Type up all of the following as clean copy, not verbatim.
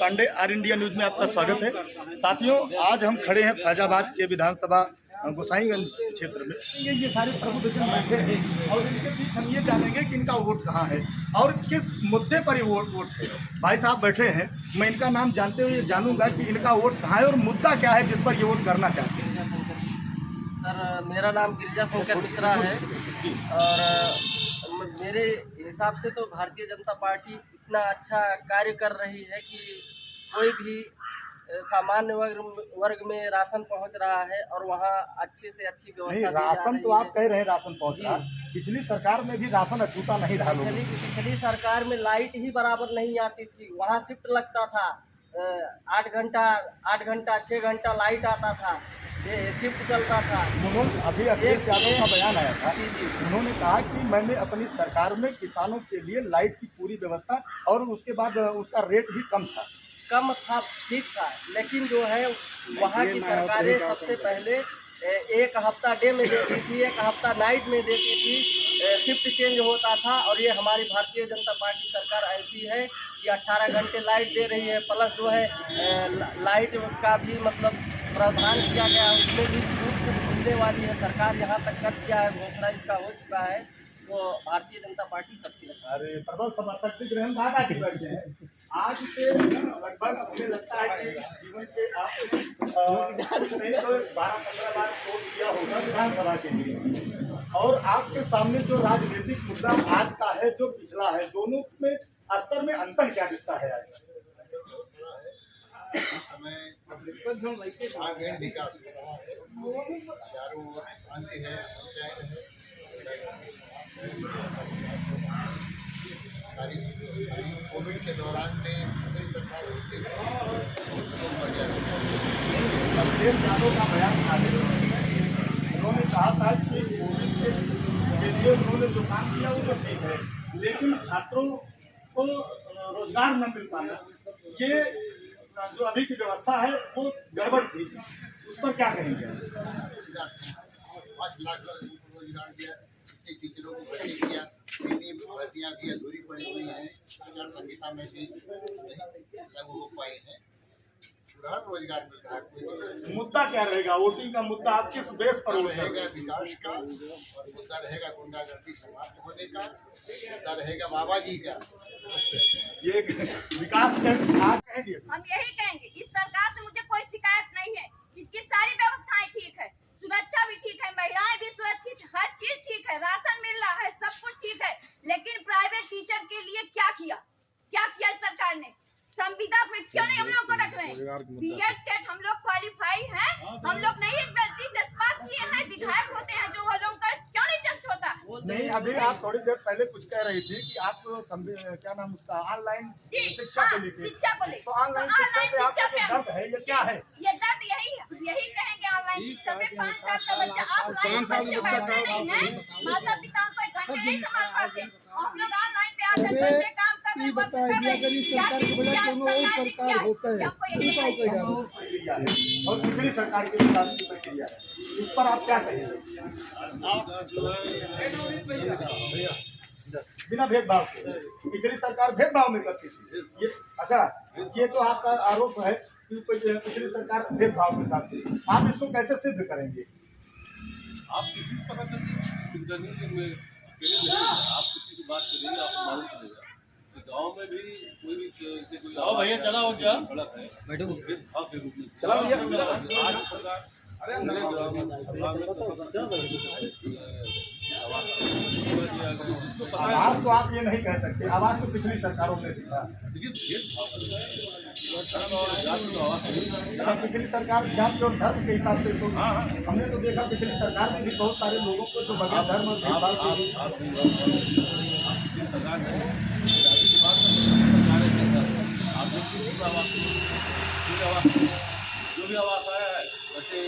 Pandey, R India news में आपका स्वागत है। साथियों, आज हम खड़े हैं फैजाबाद के विधानसभा गोसाईगंज क्षेत्र में। ये सारे प्रबुद्धजन बैठे हैं और इनके बीच हम ये जानेंगे कि इनका वोट कहाँ है और किस मुद्दे पर ये वोट है। भाई साहब बैठे हैं, मैं इनका नाम जानते हुए जानूंगा कि इनका वोट कहाँ है और मुद्दा क्या है जिस पर ये वोट करना चाहते हैं। सर, मेरा नाम गिरिजा शंकर मिश्रा है और मेरे हिसाब से तो भारतीय जनता पार्टी इतना अच्छा कार्य कर रही है कि कोई भी सामान्य वर्ग में राशन पहुंच रहा है और वहां अच्छे से अच्छी व्यवस्था। राशन तो आप कह रहे हैं राशन पहुंच रहा है, पिछली सरकार में भी राशन अछूता नहीं रहा। पिछली सरकार में लाइट ही बराबर नहीं आती थी, वहां शिफ्ट लगता था, 8 घंटा 6 घंटा लाइट आता था, शिफ्ट चलता था। उन्होंने अभी अखिलेश यादव का बयान आया था, उन्होंने कहा कि मैंने अपनी सरकार में किसानों के लिए लाइट की पूरी व्यवस्था और उसके बाद उसका रेट भी कम था, ठीक था। लेकिन जो है वहाँ की सरकारें सबसे पहले एक हफ्ता डे में देती थी, एक हफ्ता नाइट में देती थी, शिफ्ट चेंज होता था। और ये हमारी भारतीय जनता पार्टी सरकार ऐसी है कि 18 घंटे लाइट दे रही है, प्लस जो है लाइट का भी मतलब प्रावधान किया गया है, उसमें भी छूट मिलने वाली है। सरकार यहाँ तक कर दिया है, घोषणा इसका हो चुका है। तो भारतीय जनता पार्टी सबसे अरे प्रबल समर्थक दिख रहे हैं, दादा के बैठे हैं। आज से लगभग मुझे लगता है कि जीवन के आप नहीं तो 12-15 बार वोट दिया होगा विधानसभा के लिए, और आपके सामने जो राजनीतिक मुद्दा आज का है जो पिछला है, दोनों में स्तर में अंतर क्या दिखता है? आज समय विकास चारों ओर शांति है, कोविड के दौरान में सरकार अखिलेश यादव का बयान था, उन्होंने कहा था कि कोविड के लिए उन्होंने जो काम किया वो तो ठीक है, लेकिन छात्रों को रोजगार न मिल पाना, ये जो अभी की व्यवस्था है वो गड़बड़ थी, उस पर क्या कहेंगे? 5 लाख रोजगार दिया, टीचरों को भर्ती किया, भर्तियाँ की अधूरी पड़ी हुई हैं, आचार संहिता में भी नहीं लागू हो पाए हैं, रोजगार मिल रहा है। मुद्दा क्या रहेगा? वोटिंग का मुद्दा आप किस बेस पर रहेगा? विकास का, और मुद्दा रहेगा गुंडागर्दी समाप्त होने का, मुद्दा रहेगा बाबा जी का। ये विकास कहेंगे। हम यही कहेंगे, इस सरकार से मुझे कोई शिकायत नहीं है, इसकी सारी व्यवस्थाएं ठीक है, सुरक्षा भी ठीक है, महिलाएं भी सुरक्षित, हर चीज ठीक है, राशन मिल रहा है, सब कुछ ठीक है। लेकिन प्राइवेट टीचर के लिए क्या किया इस सरकार ने? संविदा पे क्यों नहीं हम लोग को रख रहे हैं? बीएड टेट हम लोग क्वालिफाई हैं, हम लोग नहीं टेस्ट पास किए हैं, विधायक होते हैं जो वो लोग का क्यों नहीं टेस्ट होता? नहीं, अभी आप थोड़ी देर पहले कुछ कह रही थी कि आप क्या नाम उसका ऑनलाइन शिक्षा को लेकर, तो ऑनलाइन शिक्षा पे दर्द है, ये क्या है? ये दर्द यही कहेंगे, ऑनलाइन शिक्षा पे 5 साल का बच्चा ऑफलाइन बच्चे पढ़ते नहीं है, माता पिता को 1 घंटे नहीं संभाल पाते, हम लोग ऑनलाइन पे 8 घंटे काम कर रहे हैं। बताइए, अगर इस सरकार के बजाय कोनो और सरकार होता है और पिछली सरकार की विकास की प्रक्रिया है, इस पर आप क्या कहेंगे? बिना भेदभाव के पिछली सरकार भेदभाव में करती थी, ये अच्छा, ये तो आपका आरोप है कि पिछली सरकार भेदभाव के साथ थी, आप इसको कैसे सिद्ध करेंगे? आप किसी को पता नहीं, आप किसी की बात करेंगे आपको मालूम चलेगा। गाँव में भी कोई भी जैसे कोई भैया चला हो क्या गलत है, चला आवाज तो आप ये नहीं कह सकते, आवाज तो पिछली सरकारों ने दी था। पिछली सरकार जाति और धर्म के हिसाब से तो हमने तो देखा, पिछली सरकार में भी बहुत सारे लोगों को जो बगैर धर्म और जो भी आवाज आया है वैसे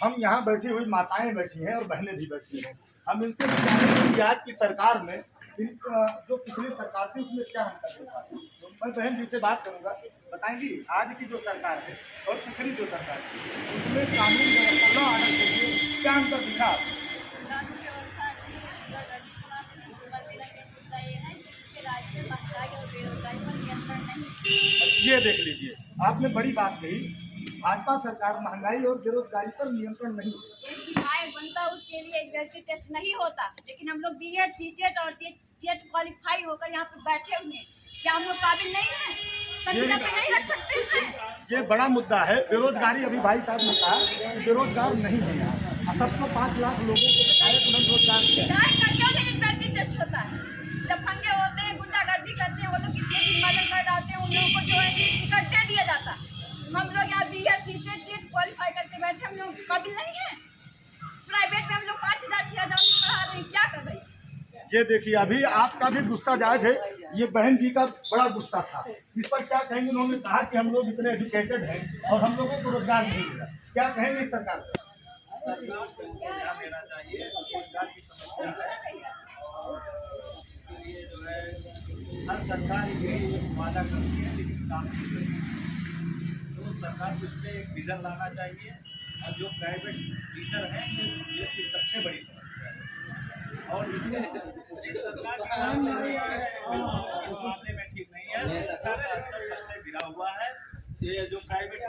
हम यहाँ बैठी हुई माताएं बैठी हैं और बहनें भी बैठी हैं, हम इनसे जानेंगे कि आज की सरकार में जो पिछली सरकार थी उसमें क्या अंतर देखा। तो मैं बहन जी से बात करूँगा, बताएंगी आज की जो सरकार है और पिछली जो सरकार थी उसमें कानून व्यवस्था लॉ ऑर्डर के लिए क्या अंतर दिखा? कानून व्यवस्था अच्छी है, मुद्दा ये है कि इसके राज्य में महंगाई और बेरोजगारी पर नियंत्रण नहीं ये देख लीजिए, आपने बड़ी बात कही, भाजपा सरकार महंगाई और बेरोजगारी पर नियंत्रण नहीं। एक विधायक बनता उसके लिए एग्जिट टेस्ट नहीं होता, लेकिन हम लोग बीएड, सीटेट और टेट क्वालिफाई होकर यहाँ पे बैठे हुए हैं। क्या हम लोग काबिल नहीं है? संविदा पे नहीं रख सकते हैं? ये बड़ा मुद्दा है बेरोजगारी। अभी भाई साहब ने कहा कि बेरोजगार नहीं है यहाँ, सबको 5 लाख लोगों को रोजगार दिया। विधायक का क्यों नहीं एग्जिट टेस्ट होता है? जब पंगे होते हैं, गुंडागर्दी करते हैं, वो लोग कितने दिन मर्डर कर डालते हैं, उन लोगों को जो है टिकट दे दिया जाता है। हम लोग यहाँ बीएड, सीटेट, टेट क्वालिफाई करके बैठे, हम लोग काबिल नहीं है। प्राइवेट में हम लोग 5000, 6000 पढ़ा रहे हैं, क्या कर रहे हैं? ये देखिए, अभी आपका भी गुस्सा जायज है, ये बहन जी का बड़ा गुस्सा था। इस पर क्या कहेंगे? उन्होंने कहा कि हम लोग इतने एजुकेटेड हैं और हम लोगों को रोजगार नहीं मिला। क्या कहेंगे इस सरकार को? सरकार को ध्यान देना चाहिए, रोजगार की समस्या है। इसके लिए जो है हर सरकार ये वादा करती है लेकिन काम नहीं करती। तो सरकार को इस पर एक विजन लाना चाहिए। और जो प्राइवेट टीचर हैं ये देश की सबसे बड़ी समस्या है और सरकार की इस मामले में ठीक नहीं है। शिक्षा का स्तर सबसे गिरा हुआ है। ये जो प्राइवेट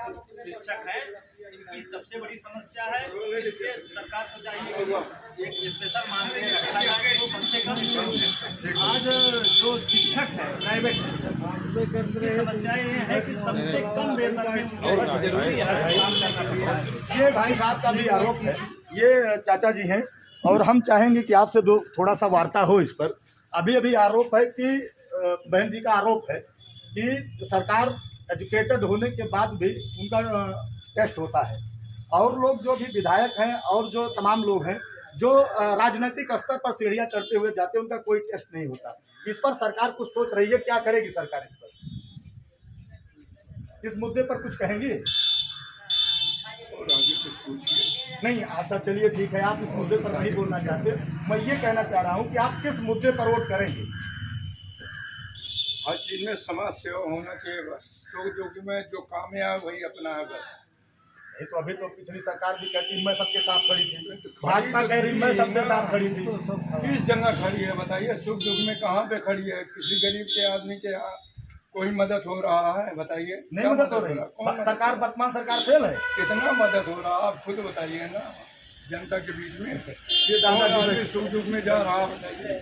शिक्षक हैं इनकी सबसे बड़ी समस्या है। इसलिए सरकार को चाहिए कि एक स्पेशल मानदेय रखा जाए। तो कम से कम आज जो शिक्षक है प्राइवेट शिक्षक की समस्या ये है कि सबसे कम वेतन में उनको जरूरी है काम करना पड़ता है। ये भाई साहब का भी आरोप है, ये चाचा जी हैं और हम चाहेंगे कि आपसे थोड़ा सा वार्ता हो इस पर। अभी आरोप है कि बहन जी का आरोप है कि सरकार एजुकेटेड होने के बाद भी उनका टेस्ट होता है और लोग जो भी विधायक हैं और जो तमाम लोग हैं जो राजनीतिक स्तर पर सीढ़ियां चढ़ते हुए जाते हैं उनका कोई टेस्ट नहीं होता। इस पर सरकार कुछ सोच रही है, क्या करेगी सरकार इस पर? इस मुद्दे पर कुछ कहेंगे? नहीं, अच्छा चलिए ठीक है, आप इस मुद्दे पर नहीं बोलना चाहते। मैं ये कहना चाह रहा हूँ कि आप किस मुद्दे पर वोट करेंगे? हर चीज में समाज सेवा होना चाहिए। बस सुख दुख में जो कामयाब वही अपना है बस। ये तो अभी तो पिछली सरकार भी कहती मैं सबके साथ खड़ी थी, भाजपा कह रही मैं सबसे साथ खड़ी थी। किस जगह खड़ी है बताइए? सुख दुख में कहाँ पे खड़ी है? किसी गरीब के आदमी के कोई मदद हो रहा है बताइए? नहीं मदद हो रही। सरकार, वर्तमान सरकार फेल है। कितना मदद हो रहा आप खुद बताइए ना जनता के बीच में। ये दादाजी सुख दुख में जा रहा बताइए?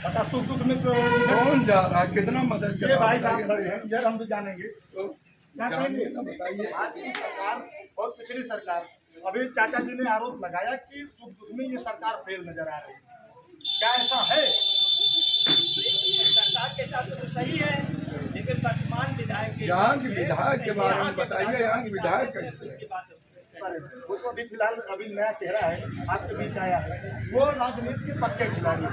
बता, सुख दुख में तो कौन जा रहा? कितना मदद कर ये रहा? भाई साहब खड़े हैं, यार हम भी जानेंगे। तो क्या कहेंगे बताइए? आज की सरकार और पिछली सरकार, अभी चाचा जी ने आरोप लगाया कि सुख दुख में ये सरकार फेल नजर आ रही है। क्या ऐसा है? सरकार के साथ तो सही है लेकिन वर्तमान विधायक यहाँ के विधायक के बारे में बताइए। यहाँ के विधायक कैसे? वो तो अभी फिलहाल अभी नया चेहरा है, आपके बीच आया है, वो राजनीति के पक्के खिलाड़ी है।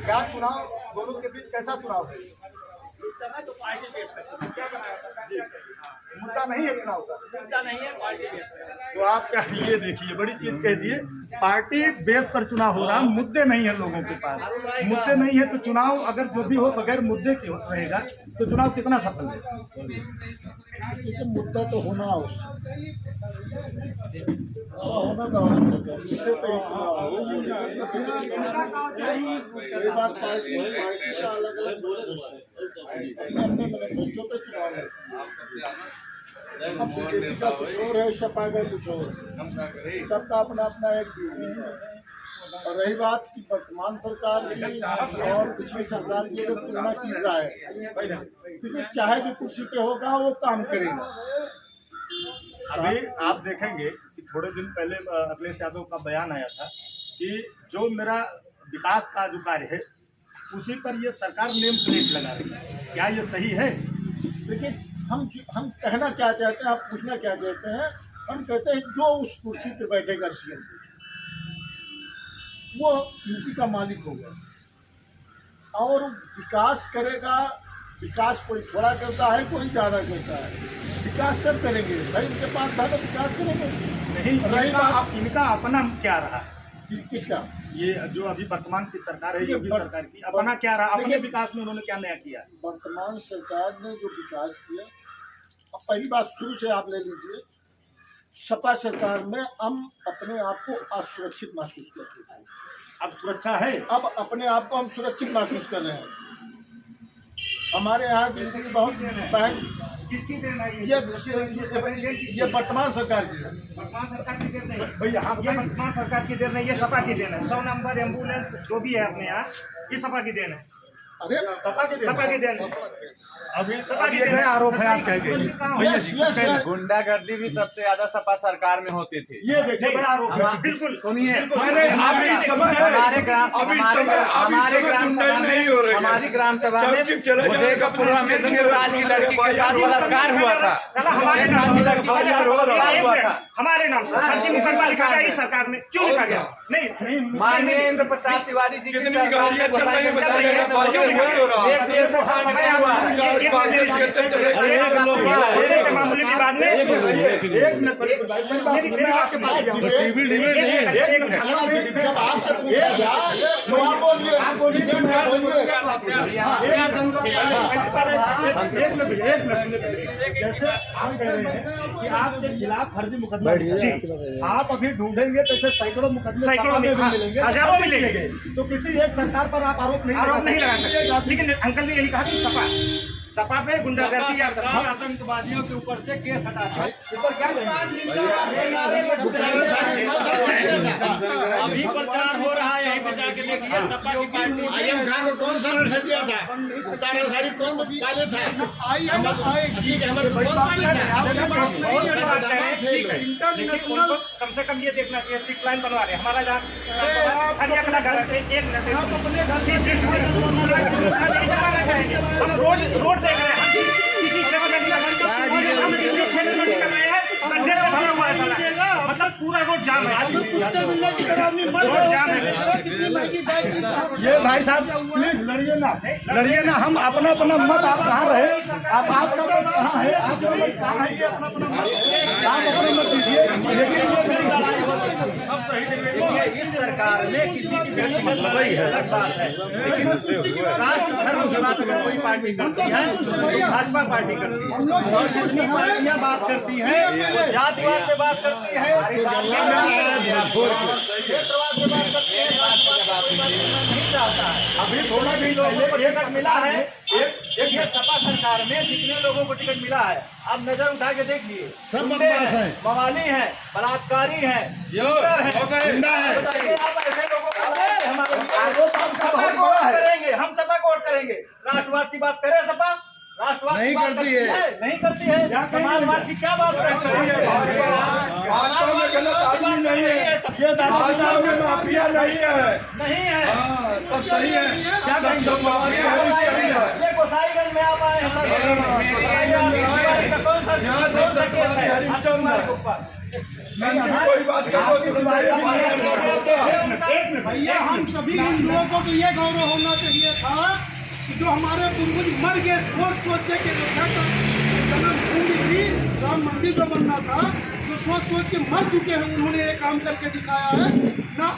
क्या चुनाव दोनों के बीच कैसा चुनाव है? इस समय तो पार्टी बेस पर क्या बनाया मुद्दा नहीं है चुनाव का, मुद्दा नहीं है, पार्टी बेस पर। तो आप क्या, ये देखिए बड़ी चीज कह दिए, पार्टी बेस पर चुनाव हो रहा, मुद्दे नहीं है लोगों के पास। मुद्दे नहीं है तो चुनाव अगर जो भी हो बगैर मुद्दे के रहेगा तो चुनाव कितना सफल है? लेकिन मुद्दा तो होना आवश्यक होना तो आवश्यक है। मुद्दे पे ये बात पार्टी का अलग अलग अपने मैनिफेस्टो पे चुनाव है। अब बीजेपी का कुछ और है, सपा का कुछ और, सबका अपना अपना एक ड्यूटी है। और रही बात की वर्तमान सरकार की और पिछली सरकार की तो तुलना की जाए, क्योंकि चाहे जो कुर्सी पे होगा वो काम करेगा। अभी आप देखेंगे कि थोड़े दिन पहले अखिलेश यादव का बयान आया था कि जो मेरा विकास का जो कार्य है उसी पर ये सरकार नेम प्लेट लगा रही है। क्या ये सही है? लेकिन हम कहना क्या चाहते हैं, आप पूछना क्या चाहते हैं? हम कहते हैं जो उस कुर्सी पे बैठेगा सीएम वो यूपी का मालिक होगा और विकास करेगा। विकास कोई थोड़ा करता है, कोई ज़्यादा करता है। विकास सब करेंगे भाई, उनके पास था तो विकास करेंगे। नहीं, इनका अपना क्या रहा? किसका? ये जो अभी वर्तमान की सरकार है, योगी सरकार की अपना क्या रहा? अपने विकास में उन्होंने क्या नया किया? वर्तमान सरकार ने जो विकास किया, अब पहली बात शुरू से आप ले लीजिए, सपा सरकार में हम अपने आप को असुरक्षित महसूस करते थे। अब सुरक्षा है, अब अपने आप को हम सुरक्षित महसूस कर रहे हैं। हमारे यहाँ की बहुत किसकी देन है ये वर्तमान सरकार की है। वर्तमान सरकार की देन नहीं भैया, ये वर्तमान सरकार की देन नहीं, ये सपा की देन है। 100 नंबर एम्बुलेंस जो भी है अपने यहाँ, ये सपा की देन है। अरे सपा की देन है। अभी ये नए आरोप है आप कहेंगे भैया गुंडागर्दी भी सबसे ज्यादा सपा सरकार में होती थी। ये देखिए बड़ा आरोप है। बिल्कुल सुनिए, हमारी ग्राम सभा में मुजफ्फरपुर में 6 साल की लड़की के साथ बलात्कार हुआ था। हमारे नाम से फर्जी मुकदमा लिखा गया इस सरकार में, क्यों लिखा गया? नहीं माननीय इंद्र प्रताप तिवारी जी की सरकार में मामूली विवाद में जब आपसे पूछा जाए तो आप बोलिए, आप बोलिए जैसे आप कह रहे हैं कि आपके खिलाफ फर्जी मुकदमा, आप अभी ढूंढेंगे तो ऐसे सैकड़ों मुकदमे भी मिलेंगे, हजारों मिलेंगे। तो किसी एक सरकार पर आप आरोप नहीं लगा सकते। लेकिन अंकल ने यही कहा कि सपा पे गुंडागर्दी या आतंकवादियों के ऊपर से केस हटाते हैं। अभी प्रचार हो रहा है, यहीं पे जाके देखिए सपा की पार्टी। आजम खान को कौन संरक्षण दिया था? तारा साड़ी कौन पाले था? इंटरनेशनल कम से कम ये देखना चाहिए 6 लाइन बनवा रहे हमारा जहाँ खरिया कला घर पे 1 मिनट हम रोड देख रहे हैं, किसी क्षेत्र में हम किसी क्षेत्र में निकल रहे हैं, कंधे से भरा हुआ है साला, मतलब पूरा रोड जाम है, रोड जाम है। ये भाई साहब प्लीज लड़िए ना, हम अपना मत, आप कहाँ रहे, आपका मत कहाँ है, आपका मत कहाँ है, ये अपना मत आप अपना मत दीजिए। इस सरकार में किसी की व्यक्तिगत लड़ाई अलग बात है, लेकिन राष्ट्र धर्म से बात अगर कोई पार्टी करती है तो भाजपा पार्टी करती है, और जितनी पार्टियां बात करती है वो जातिवाद पे बात करती है, अभी थोड़ा भी लोगों को टिकट मिला है। देखिए सपा सरकार में जितने लोगों को टिकट मिला है, आप नजर उठा के देखिए, मवाली है, बलात्कारी है, बताइए आप ऐसे लोगों को करेंगे, हम सपा को वोट करेंगे। राष्ट्रवाद की बात करे सपा, राष्ट्रवाद नहीं करती है, नहीं करती है। समाजवाद की क्या बात करते हैं? ये माफिया नहीं है, नहीं है, सब सही है। ये गोसाईगंज में आप आए हैं सर, कोई बात करो भैया, हम सभी हिंदुओं को तो ये गौरव होना चाहिए था कि जो हमारे पूर्वज मर गए सोच के जन्मभूमि थी, राम मंदिर जो बनना था, जो सोच के मर चुके हैं, उन्होंने ये काम करके दिखाया है ना।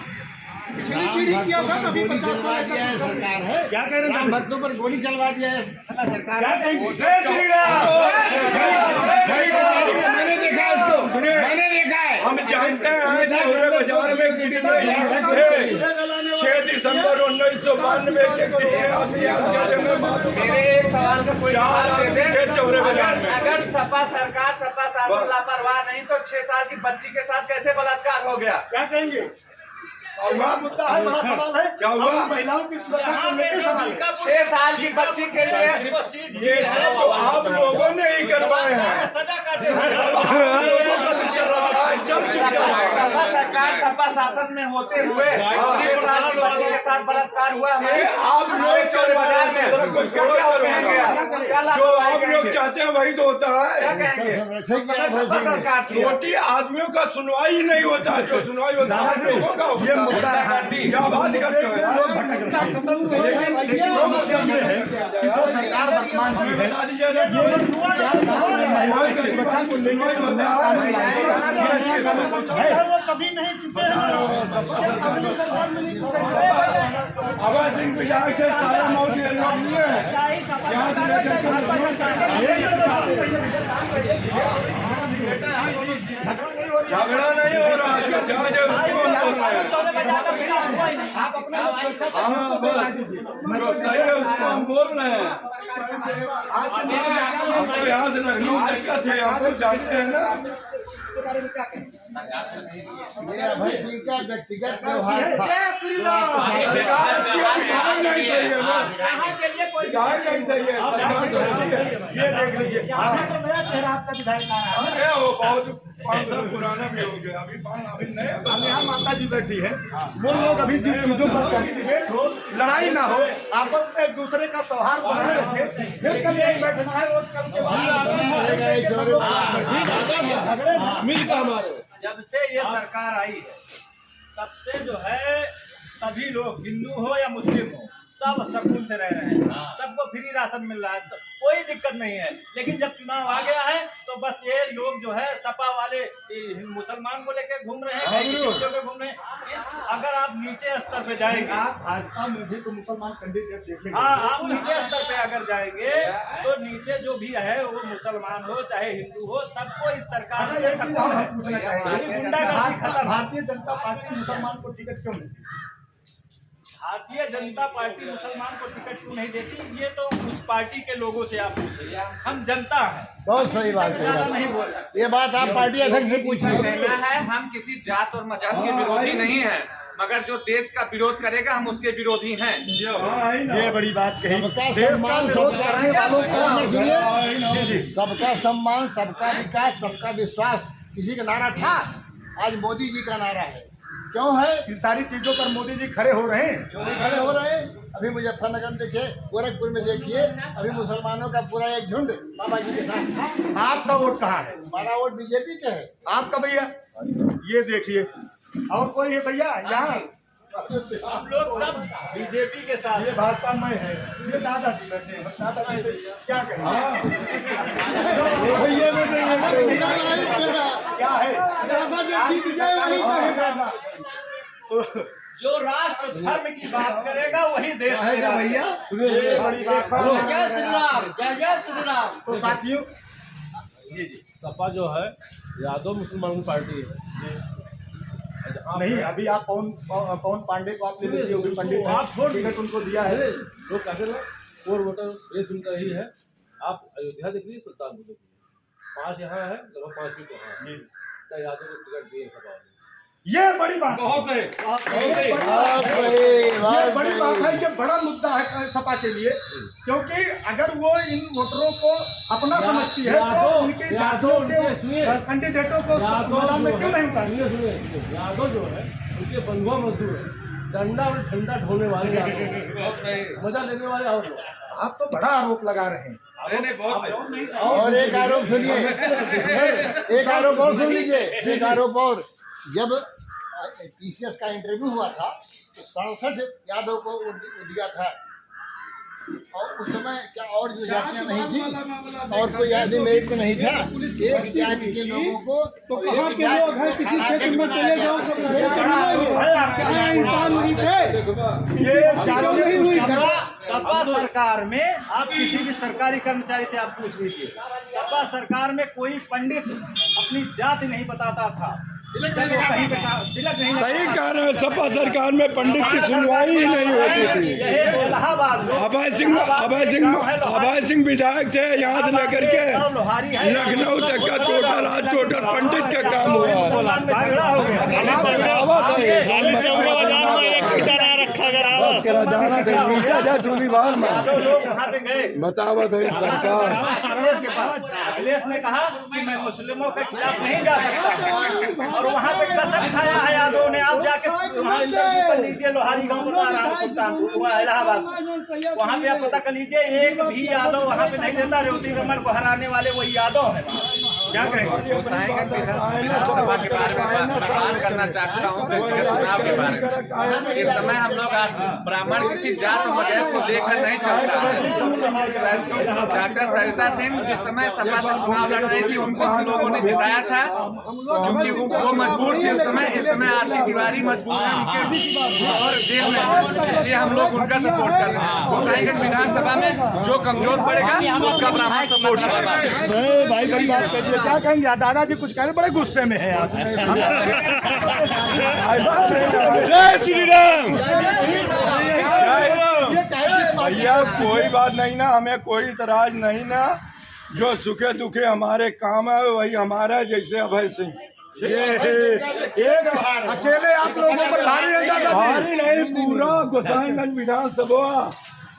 पिछली पीढ़ी किया था, अभी 50 साल सरकार है, क्या कह रहे हैं? भक्तों पर गोली चलवा दिया है सरकार। मैंने देखा उसको, मैंने देखा है। हम जानते हैं चौरे बाजार में कितने थे 6 दिसंबर 1992 के कितने आदमी मेरे एक सवाल का कोई 4 आदमी थे चौरे बाजार में। अगर सपा सरकार, सपा शासन लापरवाह नहीं तो 6 साल की बच्ची के साथ कैसे बलात्कार हो गया? क्या कहेंगे? और वह मुद्दा है, बड़ा सवाल है, क्या हुआ? महिलाओं की सुरक्षा को लेकर सवाल है। 6 साल की बच्ची के लिए ये तो आप लोगों ने ही करवाए हैं, सजा काटे सपा सरकार, सपा शासन में होते हुए 6 साल की बच्ची के साथ बलात्कार हुआ है। आप लोग चौरे बाजार में जो आप लोग चाहते हैं वही तो होता है। सपा सरकार थी। छोटी आदमियों का सुनवाई नहीं होता, जो सुनवाई होता है आप लोगों का होता है। क्या बात करते हैं लोग भटक रहे हैं। लेकिन ये है कि जो सरकार वर्तमान की है, महिलाओं की सुरक्षा को लेकर वो कभी नहीं चुके हैं, अभय सिंह विधायक से सारा मौत नहीं है, यहाँ से झगड़ा नहीं हो रहा, जो जज है उसको हम बोल रहे हैं। आप अपना हाँ बस जो सही है उसको हम बोल रहे हैं। हम तो यहाँ से लखनऊ तक का थे, आप लोग जानते हैं ना। ये अभय सिंह का व्यक्तिगत व्यवहार था। नहीं सही है ना, नहीं सही है, ये देख लीजिए, तो नया चेहरा आपका विधायक आ रहा है। वो बहुत 5 साल पुराना भी हो गया, अभी नया। अब यहाँ माता जी बैठी है, वो लोग अभी जिन चीजों पर डिबेट हो, लड़ाई ना हो, आपस में एक दूसरे का सौहार्द बनाए रखे, फिर कल यही बैठना है और कल के बाद जब से ये सरकार आई है तब से जो है सभी लोग हिंदू हो या मुस्लिम हो सब सुकून से रह रहे हैं, सबको फ्री राशन मिल रहा है, कोई दिक्कत नहीं है। लेकिन जब चुनाव आ गया है तो बस ये लोग जो है सपा वाले मुसलमान को लेके घूम रहे हैं, हिंदुओं को घूम रहे हैं। अगर आप नीचे स्तर पे जाएंगे, आप भाजपा में भी तो मुसलमान कैंडिडेट देखेंगे। हाँ, आप नीचे स्तर पे अगर जाएंगे तो नीचे जो भी है वो मुसलमान हो चाहे हिंदू हो, सबको इस सरकार से पूछना चाहेंगे, गुंडागर्दी खत्म। भारतीय जनता पार्टी मुसलमान को टिकट क्यों नहीं? भारतीय जनता पार्टी मुसलमान को टिकट क्यों नहीं देती, ये तो उस पार्टी के लोगों से आप पूछिए, हम जनता हैं। बहुत सही बात ज्यादा नहीं बोल है, सकते। ये बात आप पार्टी अध्यक्ष से पूछिए। कहना है हम किसी जात और मजहब के विरोधी नहीं हैं, मगर जो देश का विरोध करेगा हम उसके विरोधी हैं। ये बड़ी बात कही, सबका देश का सम्मान, विरोध करने वालों सुनिए, सबका सम्मान, सबका विकास, सबका विश्वास किसी का नारा था, आज मोदी जी का नारा है। क्यों है? इन सारी चीजों पर मोदी जी खड़े हो रहे हैं। क्यों नहीं खड़े हो रहे हैं? अभी मुजफ्फरनगर में देखिए, गोरखपुर में देखिए, अभी मुसलमानों का पूरा एक झुंड बाबा जी के साथ था। आपका वोट कहाँ है? हमारा वोट बीजेपी के है। आपका भैया ये देखिए, और कोई है भैया यहाँ? हम लोग सब बीजेपी के साथ। ये भाजपा में है, ये दादाजी बैठे हैं, दादाजी से क्या कहें? क्या है? जो राष्ट्र धर्म की बात करेगा वही देश में भैया ये बड़ी बात है। जय श्री राम, जय श्री राम। तो साथियों, सपा जो है यादव मुसलमान पार्टी है। नहीं अभी आप पवन पांडे को आप ले लीजिए, वो भी पंडित हैं, आप टिकट उनको दिया है। लोग कहते हैं 4 वोटर रेस उनका ही है। आप अयोध्या देख लीजिए, सुल्तानपुर देख लीजिए, 5 यहाँ है, लगभग 5 सीट वहाँ है। क्या यादव को टिकट दिए सपा ने? ये बड़ी बात बहुत है, ये बड़ी बात है, ये बड़ा मुद्दा है सपा के लिए, क्योंकि अगर वो इन वोटरों को अपना समझती है तो उनके जातियों के कैंडिडेटों को मैदान में क्यों नहीं उतारती? यादव जो है उनके बंधुआ मजदूर है, डंडा और झंडा ढोने वाले यादव, मजा लेने वाले और लोग। आप तो बड़ा आरोप लगा रहे हैं। और एक आरोप सुनिए, एक आरोप और सुन लीजिए, एक आरोप और। जब टीसीएस का इंटरव्यू हुआ था तो 67 यादव को वोट दिया था, और उस समय क्या और जो जातियां नहीं थी और कोई आदमी मेरिट में नहीं था, एक जाति के लोगों को तो कहाँ के लोग हैं, किसी क्षेत्र में चले जाओ सब इंसान नहीं थे। ये नहीं हुई सपा सरकार में आप किसी भी सरकारी कर्मचारी से आप पूछ लीजिए, सपा सरकार में कोई पंडित अपनी जाति नहीं बताता था, तिलक नहीं। सही कह रहे हैं, सपा सरकार में पंडित की सुनवाई ही नहीं होती थी। इलाहाबाद अभय सिंह विधायक थे, यहाँ से लेकर के लखनऊ तक का टोटल आज टोटल पंडित का काम हुआ है। बतावत है सरकार। अखिलेश ने कहा कि मैं मुस्लिमों के खिलाफ नहीं जा सकता, और वहाँ पे कसम खाया है यादव ने। आप जाके वहाँ इंटरव्यू कर लीजिए, लोहारी गांव बता रहा है सुल्तानपुर इलाहाबाद, वहाँ पे आप पता कर लीजिए, एक भी यादव वहाँ पे नहीं देता। ज्योति रमन को हराने वाले वही यादव है। क्या कहेंगे? करना चाहता हूँ चुनाव के बारे में। इस समय हम लोग ब्राह्मण किसी जात मजहब को देखकर नहीं चलता है। डॉक्टर सरिता सिंह जिस समय सपा से चुनाव लड़ रही थी, उनको लोगों ने जिताया था क्योंकि वो मजबूर थे उस समय। इस समय आरती तिवारी मजबूर है उनके और जेल में, इसलिए हम लोग उनका सपोर्ट कर रहे हैं। गोसाईगंज विधानसभा में जो कमजोर पड़ेगा उसका ब्राह्मण सपोर्ट करेगा। भाई बड़ी बात करिए, क्या कहेंगे? दादाजी कुछ कह रहे, बड़े गुस्से में है आप। जय श्री राम। ये चाहे भैया कोई बात नहीं ना, हमें कोई इतराज नहीं ना। जो सुखे दुखे हमारे काम है वही हमारा, जैसे अभय सिंह एक अकेले आप लोगों पर भारी नहीं, पूरा गोसाईगंज विधानसभा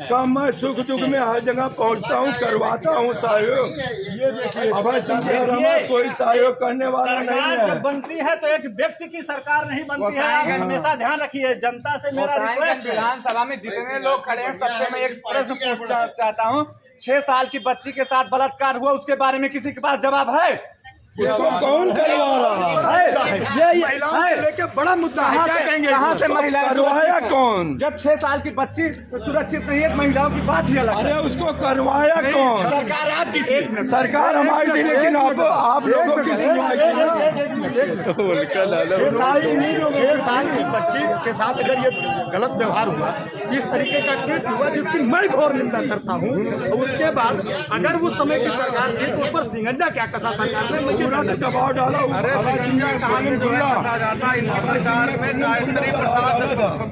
का मैं सुख दुख में हर जगह पहुंचता हूं, करवाता हूं सहयोग। ये देखिए अभय सिंह के अलावा कोई सहयोग करने वाला नहीं सरकार है। जब बनती है तो एक व्यक्ति की सरकार नहीं बनती है। आप हमेशा ध्यान रखिए, जनता से मेरा रिक्वेस्ट है। विधानसभा में जितने लोग खड़े हैं सबसे मैं एक प्रश्न पूछना चाहता हूँ। 6 साल की बच्ची के साथ बलात्कार हुआ, उसके बारे में किसी के पास जवाब है? इसको कौन करवा रहा है? ये लेके बड़ा मुद्दा है, क्या कहेंगे? कहाँ से महिला करवाया कौन? जब 6 साल की बच्ची सुरक्षित नहीं है, महिलाओं की बात ही अलग है। अरे उसको करवाया कौन? सरकार आपकी थी, सरकार हमारी थी, लेकिन आप लोगों की सुनवाई 6 साल की बच्ची के साथ अगर ये गलत व्यवहार हुआ, इस तरीके का केस हुआ जिसकी मैं घोर निंदा करता हूँ, तो उसके बाद अगर उस समय की सरकार थी तो उस पर सिंगंजा क्या कसा सरकार ने? पूरा दबाव डाला।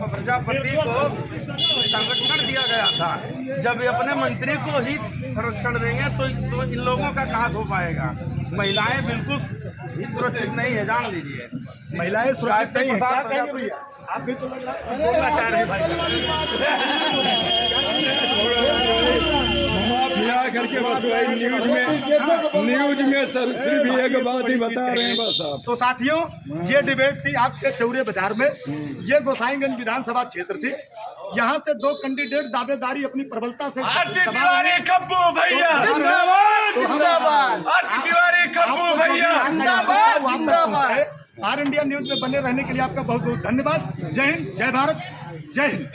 प्रजापति को संरक्षण दिया गया था, जब ये अपने मंत्री को ही संरक्षण देंगे तो इन लोगों का कहाँ हो पाएगा? महिलाएं बिल्कुल ही सुरक्षित नहीं है, जान लीजिए। महिलाएं सुरक्षित नहीं है, क्या कहेंगे भैया? आप भी तो लग रहा है चाह रहे भाई करके बस न्यूज में सिर्फ एक बात ही बता रहे हैं बस आप। तो साथियों, ये डिबेट थी आपके चौरे बाजार में। ये गोसाईगंज विधानसभा क्षेत्र थी। यहाँ से 2 कैंडिडेट दावेदारी अपनी प्रबलता से खब्बू भैया आर इंडिया न्यूज में बने रहने के लिए आपका बहुत बहुत धन्यवाद। जय हिंद, जय भारत, जय हिंद।